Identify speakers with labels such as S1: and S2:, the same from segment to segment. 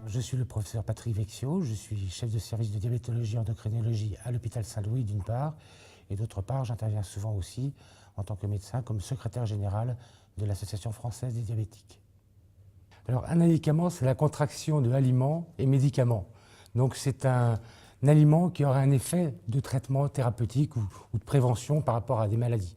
S1: Je suis le professeur Patrick Vexio, je suis chef de service de diabétologie et endocrinologie à l'hôpital Saint-Louis d'une part, et d'autre part j'interviens souvent aussi en tant que médecin comme secrétaire général de l'Association française des diabétiques. Alors un médicament, c'est la contraction de aliments et médicaments. Donc c'est un aliment qui aura un effet de traitement thérapeutique ou de prévention par rapport à des maladies.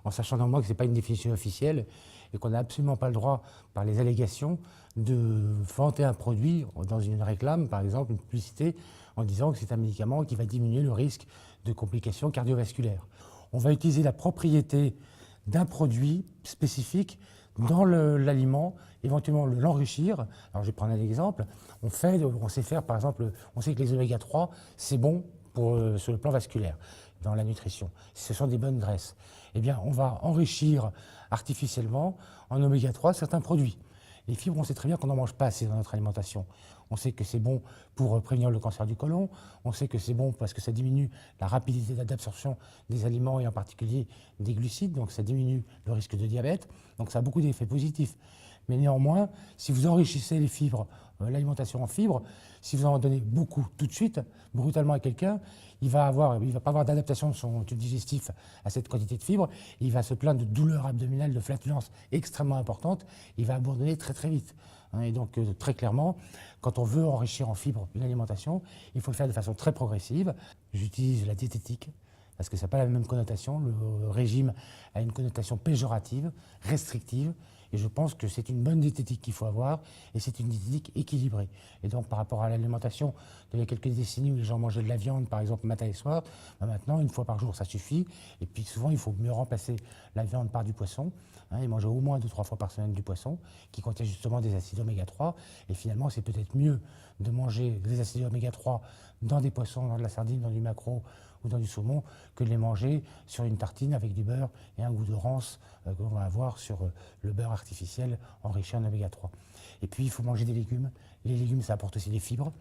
S1: En sachant néanmoins que ce n'est pas une définition officielle et qu'on n'a absolument pas le droit, par les allégations, de vanter un produit dans une réclame, par exemple une publicité, en disant que c'est un médicament qui va diminuer le risque de complications cardiovasculaires. On va utiliser la propriété d'un produit spécifique dans l'aliment, éventuellement l'enrichir. Alors je vais prendre un exemple. On sait faire, par exemple, on sait que les oméga 3, c'est bon sur le plan vasculaire, dans la nutrition. Ce sont des bonnes graisses. Eh bien, on va enrichir artificiellement en oméga 3 certains produits. Les fibres, on sait très bien qu'on n'en mange pas assez dans notre alimentation. On sait que c'est bon pour prévenir le cancer du côlon, on sait que c'est bon parce que ça diminue la rapidité d'absorption des aliments et en particulier des glucides, donc ça diminue le risque de diabète, donc ça a beaucoup d'effets positifs. Mais néanmoins, si vous enrichissez les fibres, l'alimentation en fibres, si vous en donnez beaucoup tout de suite, brutalement à quelqu'un, il va pas avoir d'adaptation de son tube digestif à cette quantité de fibres, il va se plaindre de douleurs abdominales, de flatulences extrêmement importantes, il va abandonner très très vite. Et donc très clairement, quand on veut enrichir en fibres une alimentation, il faut le faire de façon très progressive. J'utilise la diététique, parce que ça n'a pas la même connotation. Le régime a une connotation péjorative, restrictive, et je pense que c'est une bonne diététique qu'il faut avoir, et c'est une diététique équilibrée. Et donc par rapport à l'alimentation d'il y a quelques décennies où les gens mangeaient de la viande, par exemple, matin et soir, maintenant, une fois par jour, ça suffit. Et puis souvent, il faut mieux remplacer la viande par du poisson, et manger au moins 2-3 fois par semaine du poisson, qui contient justement des acides oméga 3. Et finalement, c'est peut-être mieux de manger des acides oméga 3 dans des poissons, dans de la sardine, dans du maquereau ou dans du saumon, que de les manger sur une tartine avec du beurre et un goût de rance qu'on va avoir sur le beurre artificiel enrichi en oméga 3. Et puis, il faut manger des légumes. Les légumes, ça apporte aussi des fibres.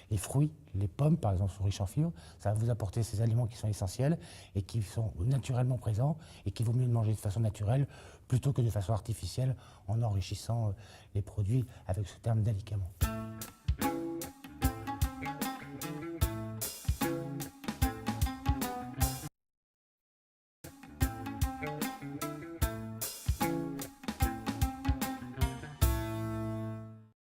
S1: Les fruits, les pommes, par exemple, sont riches en fibres. Ça va vous apporter ces aliments qui sont essentiels et qui sont naturellement présents et qu'il vaut mieux de manger de façon naturelle plutôt que de façon artificielle en enrichissant les produits avec ce terme d'alicament.